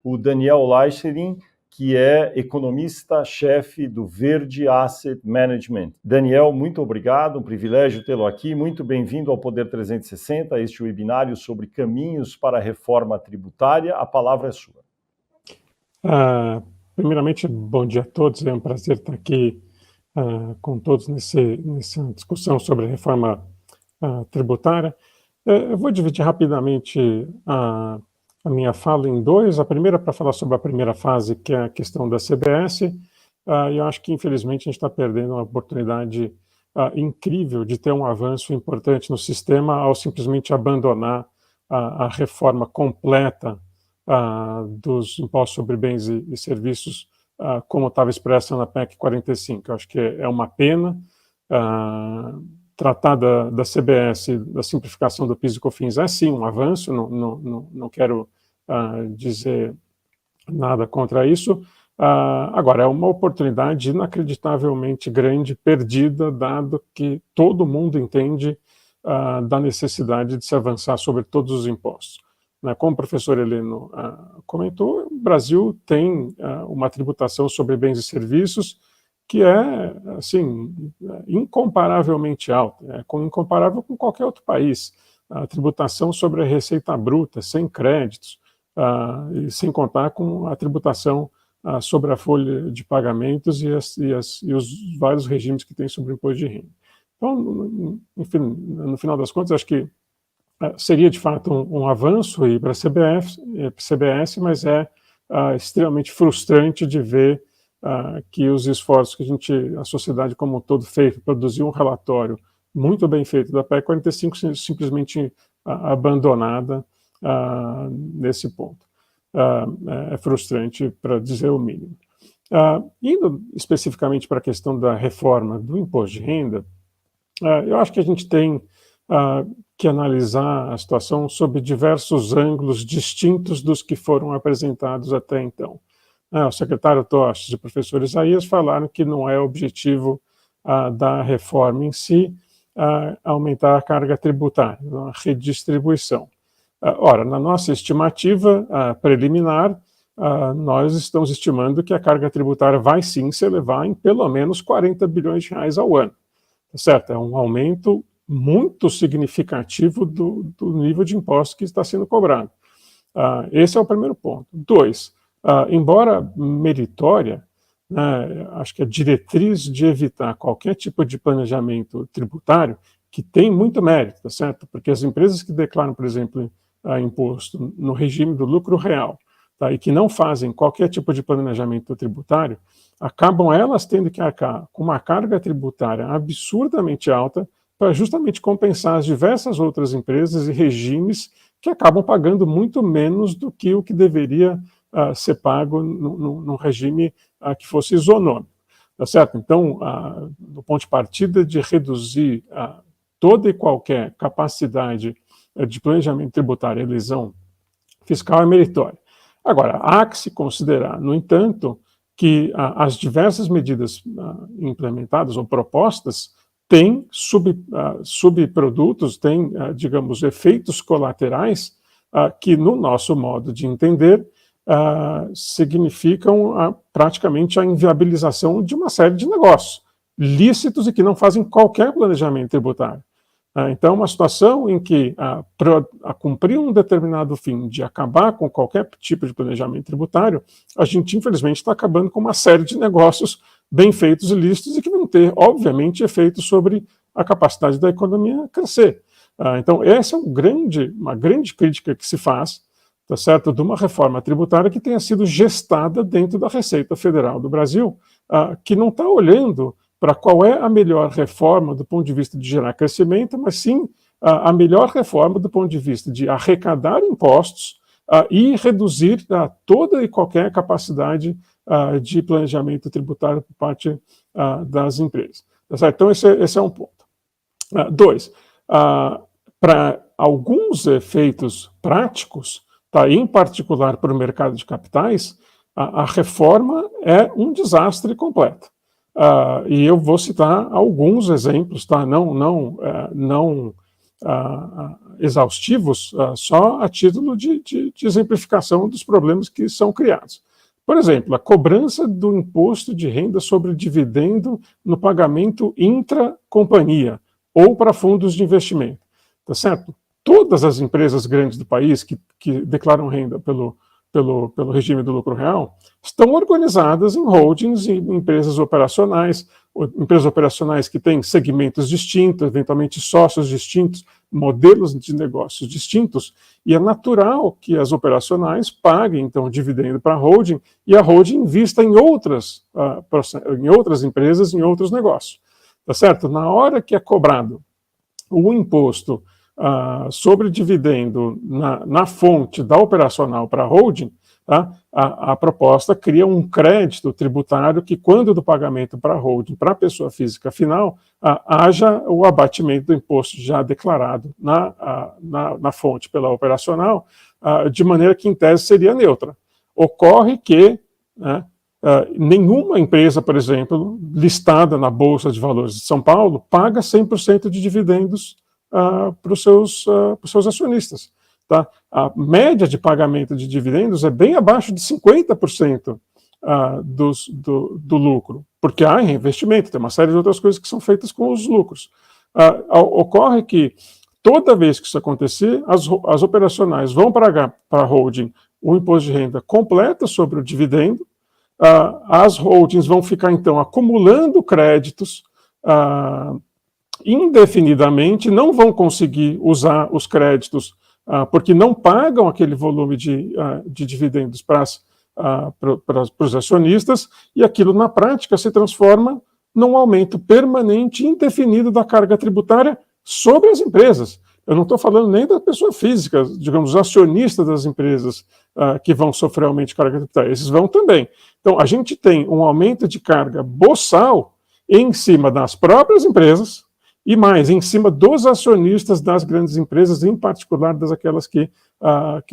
O Daniel Leicherin, que é economista-chefe do Verde Asset Management. Daniel, muito obrigado, um privilégio tê-lo aqui. Muito bem-vindo ao Poder 360, este webinário sobre caminhos para a reforma tributária. A palavra é sua. Primeiramente, bom dia a todos. É um prazer estar aqui com todos nessa discussão sobre a reforma tributária. Eu vou dividir rapidamente a minha fala em dois. A primeira para falar sobre a primeira fase, que é a questão da CBS. Eu acho que, infelizmente, a gente está perdendo uma oportunidade incrível de ter um avanço importante no sistema ao simplesmente abandonar a reforma completa dos impostos sobre bens e serviços, como estava expressa na PEC 45. Eu acho que é uma pena. Tratar da CBS, da simplificação do PIS e COFINS, é sim um avanço, não quero dizer nada contra isso. Agora, é uma oportunidade inacreditavelmente grande, perdida, dado que todo mundo entende da necessidade de se avançar sobre todos os impostos. Como o professor Heleno comentou, o Brasil tem uma tributação sobre bens e serviços que é, assim, incomparavelmente alta, incomparável com qualquer outro país. A tributação sobre a receita bruta, sem créditos, e sem contar com a tributação sobre a folha de pagamentos e os vários regimes que tem sobre o imposto de renda. Então, enfim, no final das contas, acho que seria de fato um avanço ir para a CBS, mas é extremamente frustrante de ver que os esforços que a sociedade como um todo fez para produzir um relatório muito bem feito da PEC 45 simplesmente abandonada nesse ponto. É frustrante, para dizer o mínimo. Indo especificamente para a questão da reforma do imposto de renda, eu acho que a gente tem que analisar a situação sob diversos ângulos distintos dos que foram apresentados até então. O secretário Tostes e o professor Isaías falaram que não é objetivo da reforma em si aumentar a carga tributária, a redistribuição. Ora, na nossa estimativa preliminar, nós estamos estimando que a carga tributária vai sim se elevar em pelo menos 40 bilhões de reais ao ano. Tá certo? É um aumento muito significativo do nível de imposto que está sendo cobrado. Esse é o primeiro ponto. 2, embora meritória, acho que a diretriz de evitar qualquer tipo de planejamento tributário, que tem muito mérito, tá certo? Porque as empresas que declaram, por exemplo, imposto no regime do lucro real, e que não fazem qualquer tipo de planejamento tributário, acabam elas tendo que arcar com uma carga tributária absurdamente alta para justamente compensar as diversas outras empresas e regimes que acabam pagando muito menos do que o que deveria ser pago num regime que fosse isonômico. Tá certo? Então, do ponto de partida de reduzir toda e qualquer capacidade de planejamento tributário e elisão fiscal é meritória. Agora, há que se considerar, no entanto, que as diversas medidas implementadas ou propostas têm subprodutos, têm, digamos, efeitos colaterais que, no nosso modo de entender, significam praticamente a inviabilização de uma série de negócios lícitos e que não fazem qualquer planejamento tributário. Então, uma situação em que, para cumprir um determinado fim de acabar com qualquer tipo de planejamento tributário, a gente, infelizmente, está acabando com uma série de negócios bem feitos e lícitos e que vão ter, obviamente, efeitos sobre a capacidade da economia crescer. Então, essa é uma grande crítica que se faz, tá certo, de uma reforma tributária que tenha sido gestada dentro da Receita Federal do Brasil, que não está olhando para qual é a melhor reforma do ponto de vista de gerar crescimento, mas sim a melhor reforma do ponto de vista de arrecadar impostos e reduzir toda e qualquer capacidade de planejamento tributário por parte das empresas. Tá certo? Então, esse é um ponto. 2, para alguns efeitos práticos, em particular para o mercado de capitais, a reforma é um desastre completo. E eu vou citar alguns exemplos, não exaustivos, só a título de exemplificação dos problemas que são criados. Por exemplo, a cobrança do imposto de renda sobre dividendo no pagamento intra-companhia ou para fundos de investimento, tá certo? Todas as empresas grandes do país que declaram renda pelo regime do lucro real estão organizadas em holdings e empresas operacionais que têm segmentos distintos, eventualmente sócios distintos, modelos de negócios distintos, e é natural que as operacionais paguem, então, dividendo para a holding, e a holding invista em outras empresas, em outros negócios. Tá certo? Na hora que é cobrado o imposto sobre dividendo na fonte da operacional para a holding, tá? A proposta cria um crédito tributário que, quando do pagamento para a holding, para a pessoa física final, haja o abatimento do imposto já declarado na fonte pela operacional, de maneira que, em tese, seria neutra. Ocorre que, né, nenhuma empresa, por exemplo, listada na Bolsa de Valores de São Paulo, paga 100% de dividendos para os seus acionistas. Tá? A média de pagamento de dividendos é bem abaixo de 50% do lucro, porque há reinvestimento, tem uma série de outras coisas que são feitas com os lucros. Ocorre que, toda vez que isso acontecer, as operacionais vão pagar para a holding o imposto de renda completo sobre o dividendo, as holdings vão ficar, então, acumulando créditos indefinidamente, não vão conseguir usar os créditos porque não pagam aquele volume de dividendos para os acionistas, e aquilo, na prática, se transforma num aumento permanente e indefinido da carga tributária sobre as empresas. Eu não estou falando nem da pessoa física, digamos, os acionistas das empresas que vão sofrer aumento de carga tributária, esses vão também. Então, a gente tem um aumento de carga boçal em cima das próprias empresas, e mais, em cima dos acionistas das grandes empresas, em particular aquelas que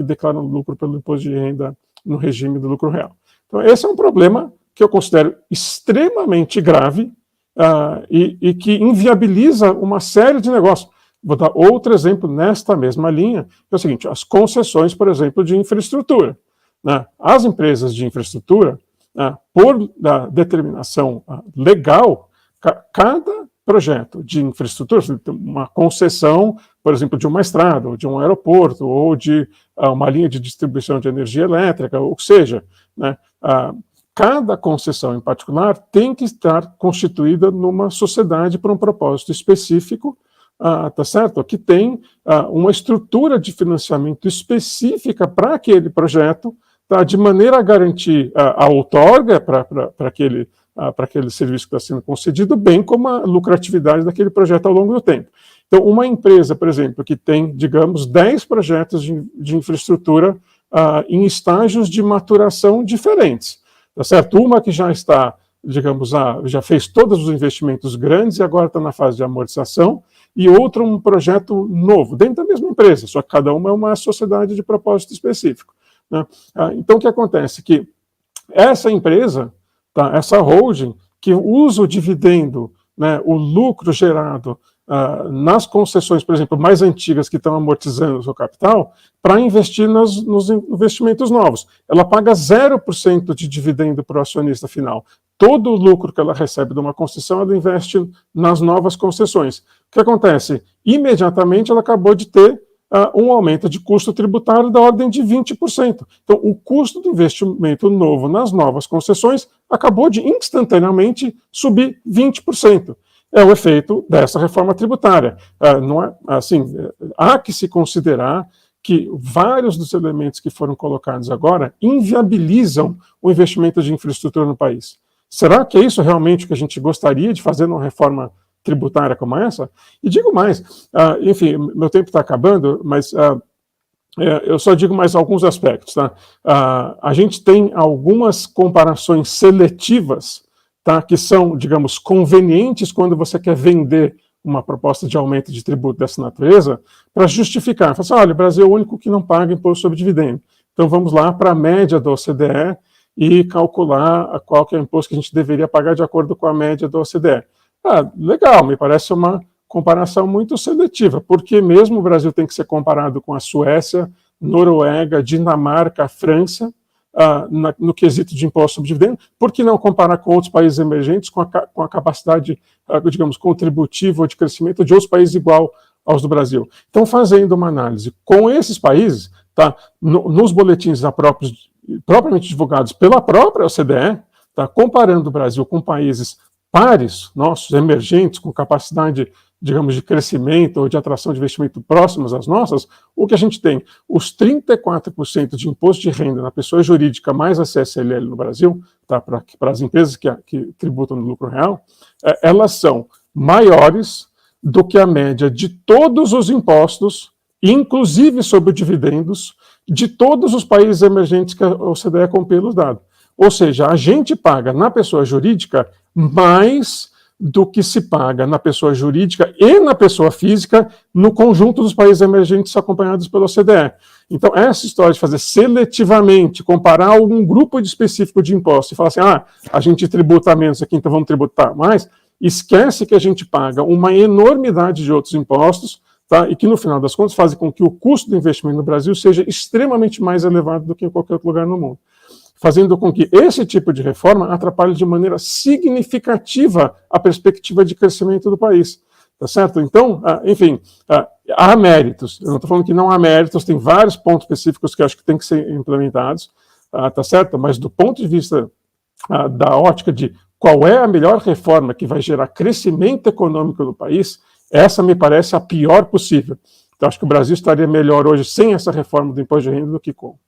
declaram lucro pelo imposto de renda no regime do lucro real. Então, esse é um problema que eu considero extremamente grave e que inviabiliza uma série de negócios. Vou dar outro exemplo nesta mesma linha, que é o seguinte: as concessões, por exemplo, de infraestrutura. Né? As empresas de infraestrutura, por determinação legal, cada projeto de infraestrutura, uma concessão, por exemplo, de uma estrada, ou de um aeroporto, ou de uma linha de distribuição de energia elétrica, ou seja, né, cada concessão em particular tem que estar constituída numa sociedade para um propósito específico, tá certo? Que tem uma estrutura de financiamento específica para aquele projeto, tá, de maneira a garantir a outorga para aquele serviço que está sendo concedido, bem como a lucratividade daquele projeto ao longo do tempo. Então, uma empresa, por exemplo, que tem, digamos, 10 projetos de infraestrutura em estágios de maturação diferentes, tá certo? Uma que já está, digamos, já fez todos os investimentos grandes e agora está na fase de amortização, e outra um projeto novo, dentro da mesma empresa, só que cada uma é uma sociedade de propósito específico. Né? Então, o que acontece? Que essa empresa, tá, essa holding, que usa o dividendo, né, o lucro gerado nas concessões, por exemplo, mais antigas que estão amortizando o seu capital, para investir nos investimentos novos. Ela paga 0% de dividendo para o acionista final. Todo o lucro que ela recebe de uma concessão, ela investe nas novas concessões. O que acontece? Imediatamente ela acabou de ter um aumento de custo tributário da ordem de 20%. Então, o custo do investimento novo nas novas concessões acabou de instantaneamente subir 20%. É o efeito dessa reforma tributária. Não é, assim, há que se considerar que vários dos elementos que foram colocados agora inviabilizam o investimento de infraestrutura no país. Será que é isso realmente o que a gente gostaria de fazer numa reforma tributária como essa? E digo mais, enfim, meu tempo está acabando, mas eu só digo mais alguns aspectos. Tá? A gente tem algumas comparações seletivas, tá, que são, digamos, convenientes quando você quer vender uma proposta de aumento de tributo dessa natureza, para justificar. Fala assim, olha, o Brasil é o único que não paga imposto sobre dividendo. Então vamos lá para a média da OCDE e calcular qual que é o imposto que a gente deveria pagar de acordo com a média da OCDE. Legal, me parece uma comparação muito seletiva, porque mesmo o Brasil tem que ser comparado com a Suécia, Noruega, Dinamarca, França, no quesito de imposto sobre dividendo, por que não comparar com outros países emergentes com a capacidade, digamos, contributiva ou de crescimento de outros países igual aos do Brasil? Então, fazendo uma análise com esses países, tá, nos boletins propriamente divulgados pela própria OCDE, tá, comparando o Brasil com países pares nossos, emergentes, com capacidade, digamos, de crescimento ou de atração de investimento próximas às nossas, o que a gente tem? Os 34% de imposto de renda na pessoa jurídica mais a CSLL no Brasil, tá, para as empresas que tributam no lucro real, elas são maiores do que a média de todos os impostos, inclusive sobre dividendos, de todos os países emergentes que a OCDE compila os dados. Ou seja, a gente paga na pessoa jurídica mais do que se paga na pessoa jurídica e na pessoa física no conjunto dos países emergentes acompanhados pela OCDE. Então, essa história de fazer seletivamente, comparar algum grupo específico de impostos e falar assim, a gente tributa menos aqui, então vamos tributar mais, esquece que a gente paga uma enormidade de outros impostos, tá? E que, no final das contas, fazem com que o custo do investimento no Brasil seja extremamente mais elevado do que em qualquer outro lugar no mundo, fazendo com que esse tipo de reforma atrapalhe de maneira significativa a perspectiva de crescimento do país. Tá certo? Então, enfim, há méritos. Eu não estou falando que não há méritos, tem vários pontos específicos que eu acho que têm que ser implementados, tá certo? Mas do ponto de vista da ótica de qual é a melhor reforma que vai gerar crescimento econômico do país, essa me parece a pior possível. Então, acho que o Brasil estaria melhor hoje sem essa reforma do imposto de renda do que com.